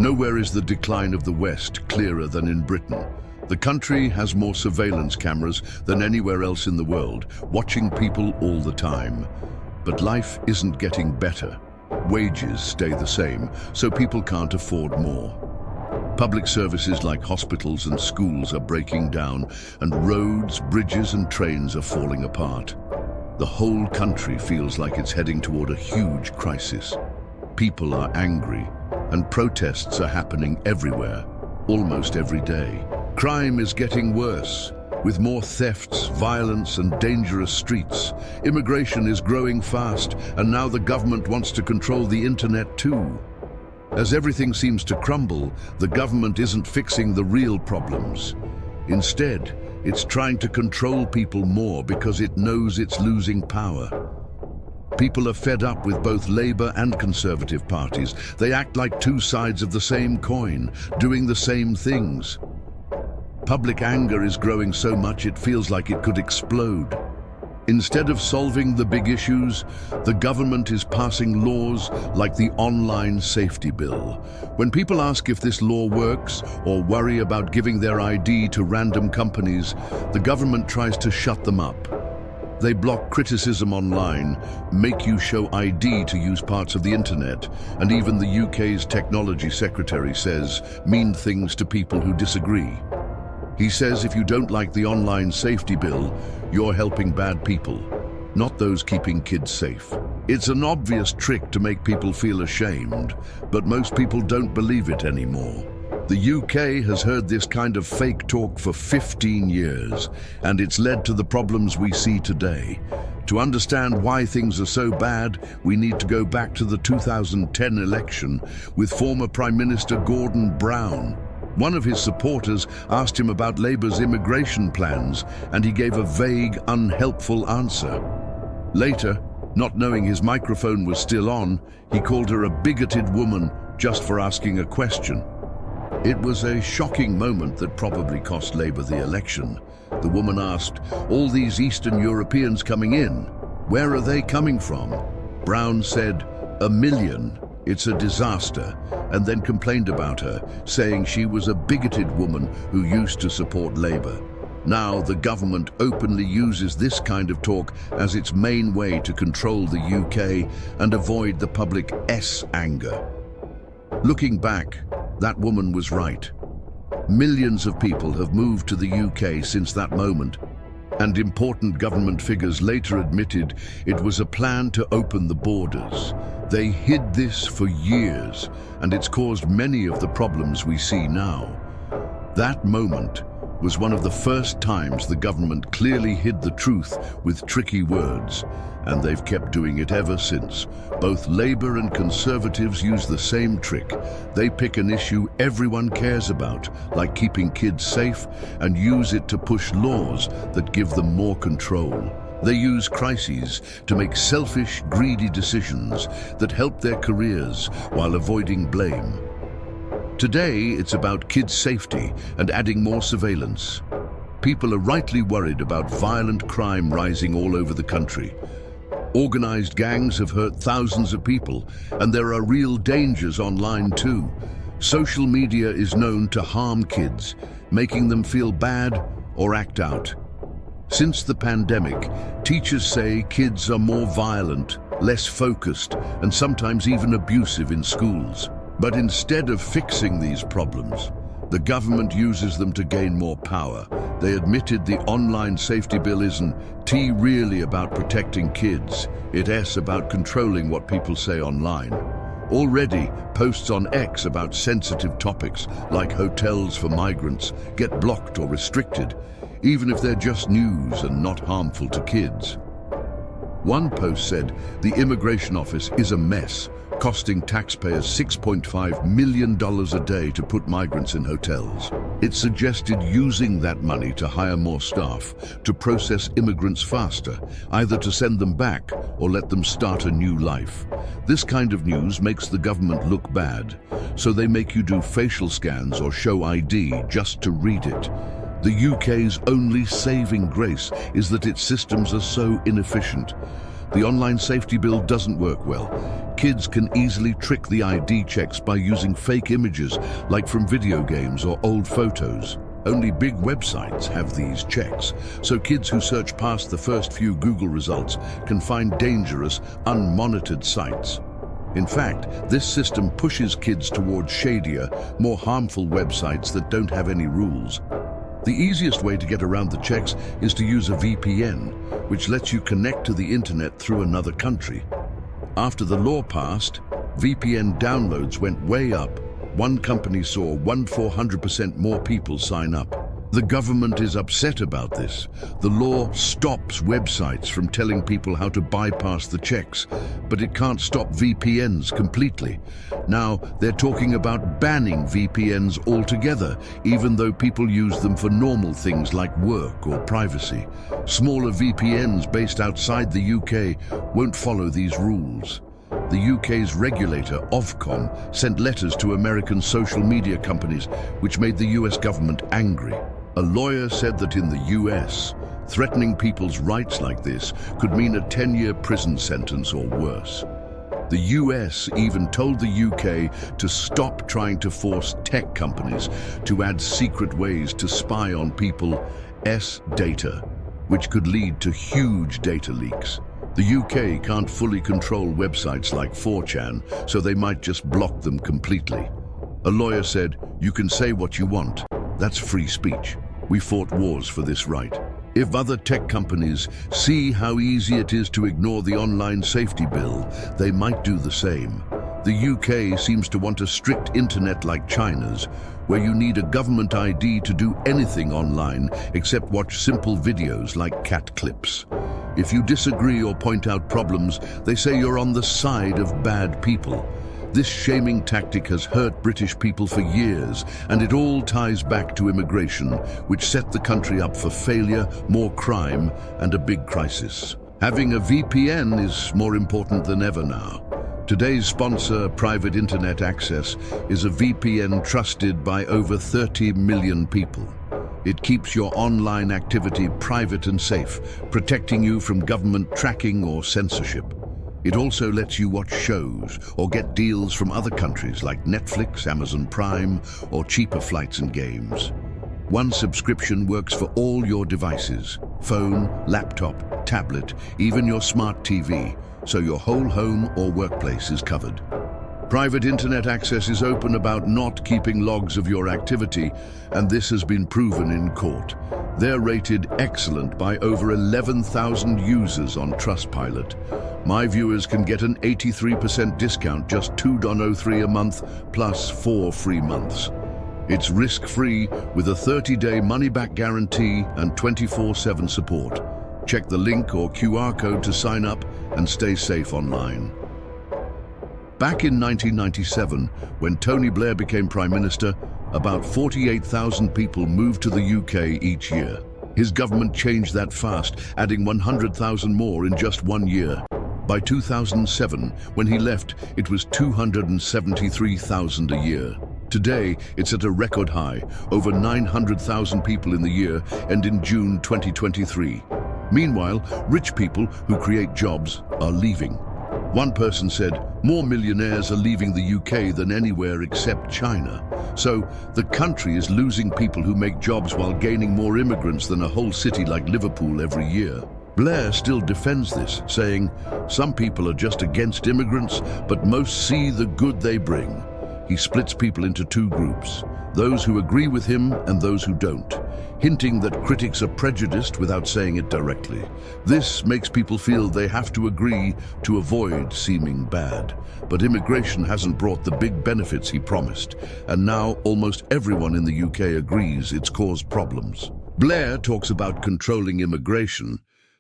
Nowhere is the decline of the West clearer than in Britain. The country has more surveillance cameras than anywhere else in the world, watching people all the time. But life isn't getting better. Wages stay the same, so people can't afford more. Public services like hospitals and schools are breaking down, and roads, bridges and trains are falling apart. The whole country feels like it's heading toward a huge crisis. People are angry, and protests are happening everywhere, almost every day. Crime is getting worse, with more thefts, violence and dangerous streets. Immigration is growing fast, and now the government wants to control the internet too. As everything seems to crumble, the government isn't fixing the real problems. Instead, it's trying to control people more because it knows it's losing power. People are fed up with both Labour and Conservative parties. They act like two sides of the same coin, doing the same things. Public anger is growing so much it feels like it could explode. Instead of solving the big issues, the government is passing laws like the online safety bill. When people ask if this law works or worry about giving their ID to random companies, the government tries to shut them up. They block criticism online, make you show ID to use parts of the internet, and even the UK's technology secretary says mean things to people who disagree. He says if you don't like the online safety bill, you're helping bad people, not those keeping kids safe. It's an obvious trick to make people feel ashamed, but most people don't believe it anymore. The UK has heard this kind of fake talk for 15 years, and it's led to the problems we see today. To understand why things are so bad, we need to go back to the 2010 election with former Prime Minister Gordon Brown. One of his supporters asked him about Labour's immigration plans, and he gave a vague, unhelpful answer. Later, not knowing his microphone was still on, he called her a bigoted woman just for asking a question. It was a shocking moment that probably cost Labour the election. The woman asked, "All these Eastern Europeans coming in, where are they coming from?" Brown said, "1 million. It's a disaster," and then complained about her, saying she was a bigoted woman who used to support Labour. Now the government openly uses this kind of talk as its main way to control the UK and avoid the public's anger. Looking back, that woman was right. Millions of people have moved to the UK since that moment, and important government figures later admitted it was a plan to open the borders. They hid this for years, and it's caused many of the problems we see now. That moment was one of the first times the government clearly hid the truth with tricky words, and they've kept doing it ever since. Both Labour and Conservatives use the same trick. They pick an issue everyone cares about, like keeping kids safe, and use it to push laws that give them more control. They use crises to make selfish, greedy decisions that help their careers while avoiding blame. Today, it's about kids' safety and adding more surveillance. People are rightly worried about violent crime rising all over the country. Organised gangs have hurt thousands of people, and there are real dangers online too. Social media is known to harm kids, making them feel bad or act out. Since the pandemic, teachers say kids are more violent, less focused, and sometimes even abusive in schools. But instead of fixing these problems, the government uses them to gain more power. They admitted the online safety bill isn't really about protecting kids. It's about controlling what people say online. Already, posts on X about sensitive topics, like hotels for migrants, get blocked or restricted, even if they're just news and not harmful to kids. One post said, "The immigration office is a mess, costing taxpayers $6.5 million a day to put migrants in hotels." It suggested using that money to hire more staff, to process immigrants faster, either to send them back or let them start a new life. This kind of news makes the government look bad, so they make you do facial scans or show ID just to read it. The UK's only saving grace is that its systems are so inefficient. The online safety bill doesn't work well. Kids can easily trick the ID checks by using fake images, like from video games or old photos. Only big websites have these checks, so kids who search past the first few Google results can find dangerous, unmonitored sites. In fact, this system pushes kids towards shadier, more harmful websites that don't have any rules. The easiest way to get around the checks is to use a VPN, which lets you connect to the internet through another country. After the law passed, VPN downloads went way up. One company saw 400% more people sign up. The government is upset about this. The law stops websites from telling people how to bypass the checks, but it can't stop VPNs completely. Now, they're talking about banning VPNs altogether, even though people use them for normal things like work or privacy. Smaller VPNs based outside the UK won't follow these rules. The UK's regulator, Ofcom, sent letters to American social media companies, which made the US government angry. A lawyer said that in the US, threatening people's rights like this could mean a 10-year prison sentence or worse. The US even told the UK to stop trying to force tech companies to add secret ways to spy on people's data, which could lead to huge data leaks. The UK can't fully control websites like 4chan, so they might just block them completely. A lawyer said, "You can say what you want. That's free speech. We fought wars for this right." If other tech companies see how easy it is to ignore the online safety bill, they might do the same. The UK seems to want a strict internet like China's, where you need a government ID to do anything online except watch simple videos like cat clips. If you disagree or point out problems, they say you're on the side of bad people. This shaming tactic has hurt British people for years, and it all ties back to immigration, which set the country up for failure, more crime, and a big crisis. Having a VPN is more important than ever now. Today's sponsor, Private Internet Access, is a VPN trusted by over 30 million people. It keeps your online activity private and safe, protecting you from government tracking or censorship. It also lets you watch shows or get deals from other countries like Netflix, Amazon Prime, or cheaper flights and games. One subscription works for all your devices: phone, laptop, tablet, even your smart TV, so your whole home or workplace is covered. Private Internet Access is open about not keeping logs of your activity, and this has been proven in court. They're rated excellent by over 11,000 users on Trustpilot. My viewers can get an 83% discount, just $2.03 a month, plus 4 free months. It's risk-free with a 30-day money-back guarantee and 24/7 support. Check the link or QR code to sign up and stay safe online. Back in 1997, when Tony Blair became Prime Minister, about 48,000 people moved to the UK each year. His government changed that fast, adding 100,000 more in just 1 year. By 2007, when he left, it was 273,000 a year. Today, it's at a record high, over 900,000 people in the year, and in June 2023. Meanwhile, rich people who create jobs are leaving. One person said, "More millionaires are leaving the UK than anywhere except China." So, the country is losing people who make jobs while gaining more immigrants than a whole city like Liverpool every year. Blair still defends this, saying, "Some people are just against immigrants, but most see the good they bring." He splits people into 2 groups, those who agree with him and those who don't, hinting that critics are prejudiced without saying it directly. This makes people feel they have to agree to avoid seeming bad. But immigration hasn't brought the big benefits he promised, and now almost everyone in the UK agrees it's caused problems. Blair talks about controlling immigration,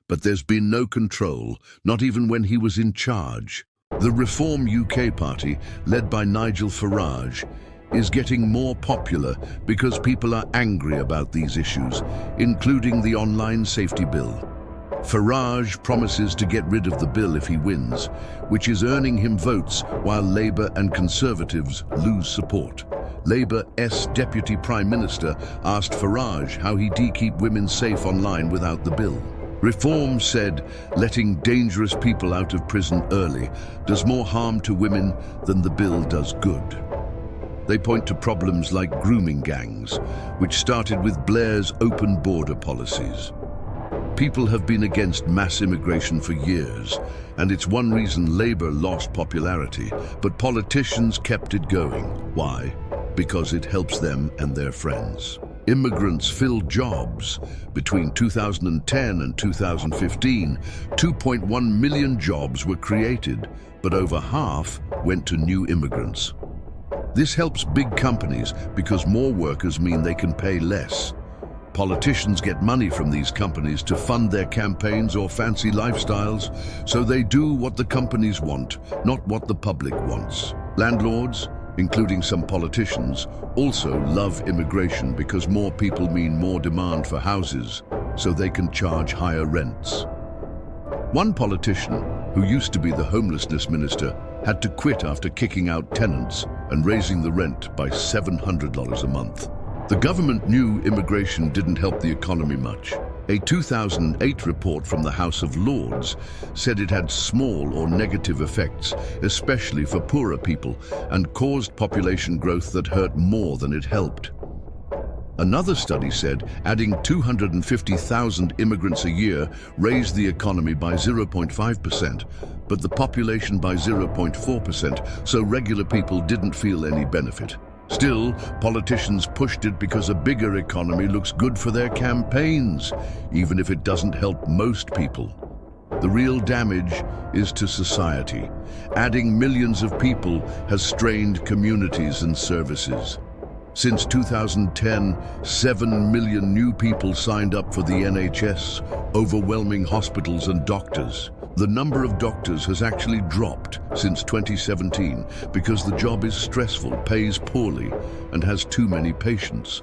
but there's been no control, not even when he was in charge. The Reform UK party, led by Nigel Farage, is getting more popular because people are angry about these issues, including the online safety bill. Farage promises to get rid of the bill if he wins, which is earning him votes while Labour and Conservatives lose support. Labour's Deputy Prime Minister asked Farage how he'd keep women safe online without the bill. Reform said letting dangerous people out of prison early does more harm to women than the bill does good. They point to problems like grooming gangs, which started with Blair's open border policies. People have been against mass immigration for years, and it's one reason Labour lost popularity, but politicians kept it going. Why? Because it helps them and their friends. Immigrants filled jobs. Between 2010 and 2015, 2.1 million jobs were created, but over half went to new immigrants. This helps big companies because more workers mean they can pay less. Politicians get money from these companies to fund their campaigns or fancy lifestyles, so they do what the companies want, not what the public wants. Landlords, including some politicians, also love immigration because more people mean more demand for houses, so they can charge higher rents. One politician, who used to be the homelessness minister, had to quit after kicking out tenants and raising the rent by $700 a month. The government knew immigration didn't help the economy much. A 2008 report from the House of Lords said it had small or negative effects, especially for poorer people, and caused population growth that hurt more than it helped. Another study said adding 250,000 immigrants a year raised the economy by 0.5%, but the population by 0.4%, so regular people didn't feel any benefit. Still, politicians pushed it because a bigger economy looks good for their campaigns, even if it doesn't help most people. The real damage is to society. Adding millions of people has strained communities and services. Since 2010, 7 million new people signed up for the NHS, overwhelming hospitals and doctors. The number of doctors has actually dropped since 2017 because the job is stressful, pays poorly, and has too many patients.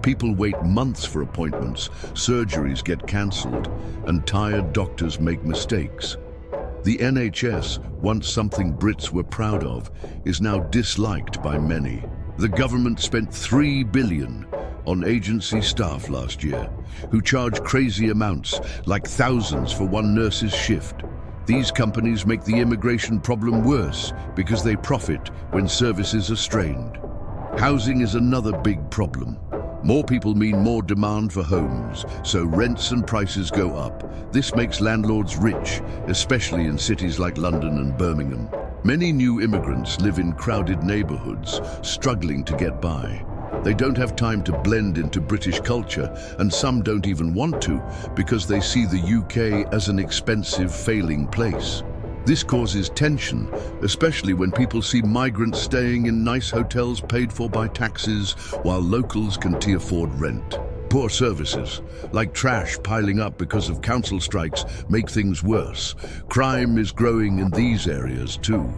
People wait months for appointments, surgeries get cancelled, and tired doctors make mistakes. The NHS, once something Brits were proud of, is now disliked by many. The government spent $3 billion on agency staff last year, who charge crazy amounts, like thousands for one nurse's shift. These companies make the immigration problem worse because they profit when services are strained. Housing is another big problem. More people mean more demand for homes, so rents and prices go up. This makes landlords rich, especially in cities like London and Birmingham. Many new immigrants live in crowded neighborhoods, struggling to get by. They don't have time to blend into British culture, and some don't even want to because they see the UK as an expensive, failing place. This causes tension, especially when people see migrants staying in nice hotels paid for by taxes while locals can afford rent. Poor services, like trash piling up because of council strikes, make things worse. Crime is growing in these areas too.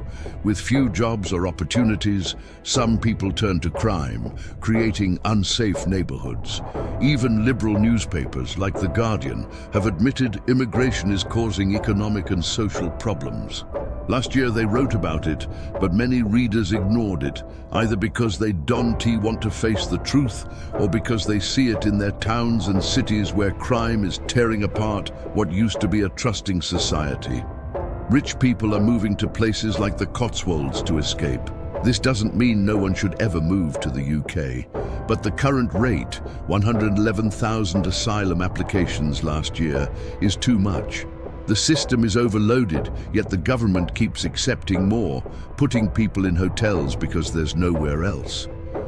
With few jobs or opportunities, some people turn to crime, creating unsafe neighborhoods. Even liberal newspapers, like The Guardian, have admitted immigration is causing economic and social problems. Last year they wrote about it, but many readers ignored it, either because they don't want to face the truth or because they see it in their towns and cities where crime is tearing apart what used to be a trusting society. Rich people are moving to places like the Cotswolds to escape. This doesn't mean no one should ever move to the UK, but the current rate, 111,000 asylum applications last year, is too much. The system is overloaded, yet the government keeps accepting more, putting people in hotels because there's nowhere else.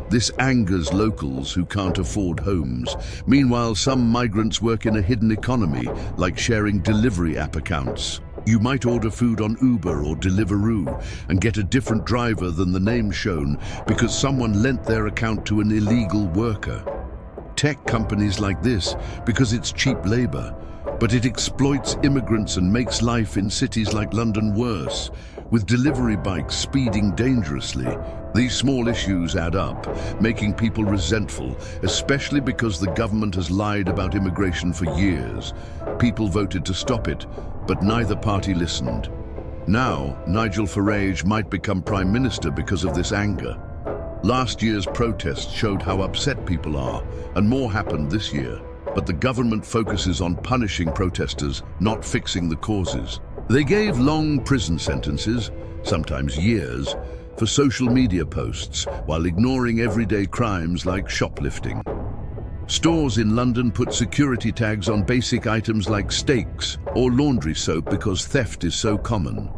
This angers locals who can't afford homes. Meanwhile, some migrants work in a hidden economy, like sharing delivery app accounts. You might order food on Uber or Deliveroo and get a different driver than the name shown because someone lent their account to an illegal worker. Tech companies like this because it's cheap labor, but it exploits immigrants and makes life in cities like London worse. With delivery bikes speeding dangerously, these small issues add up, making people resentful, especially because the government has lied about immigration for years. People voted to stop it, but neither party listened. Now, Nigel Farage might become Prime Minister because of this anger. Last year's protests showed how upset people are, and more happened this year. but the government focuses on punishing protesters, not fixing the causes. They gave long prison sentences, sometimes years, for social media posts, while ignoring everyday crimes like shoplifting. Stores in London put security tags on basic items like steaks or laundry soap because theft is so common.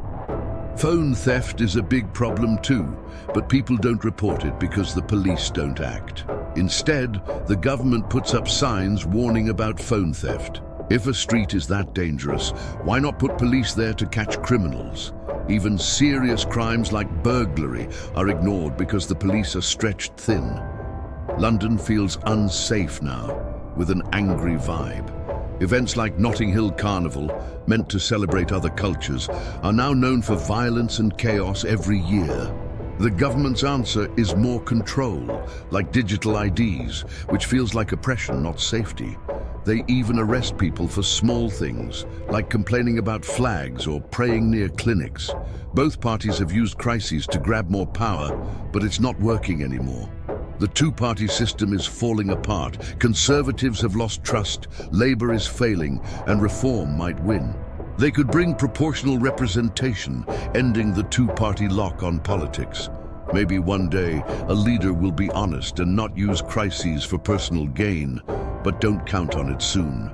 Phone theft is a big problem too, but people don't report it because the police don't act. Instead, the government puts up signs warning about phone theft. If a street is that dangerous, why not put police there to catch criminals? Even serious crimes like burglary are ignored because the police are stretched thin. London feels unsafe now, with an angry vibe. Events like Notting Hill Carnival, meant to celebrate other cultures, are now known for violence and chaos every year. The government's answer is more control, like digital IDs, which feels like oppression, not safety. They even arrest people for small things, like complaining about flags or praying near clinics. Both parties have used crises to grab more power, but it's not working anymore. The two-party system is falling apart. Conservatives have lost trust, Labour is failing, and reform might win. They could bring proportional representation, ending the two-party lock on politics. Maybe one day a leader will be honest and not use crises for personal gain, but don't count on it soon.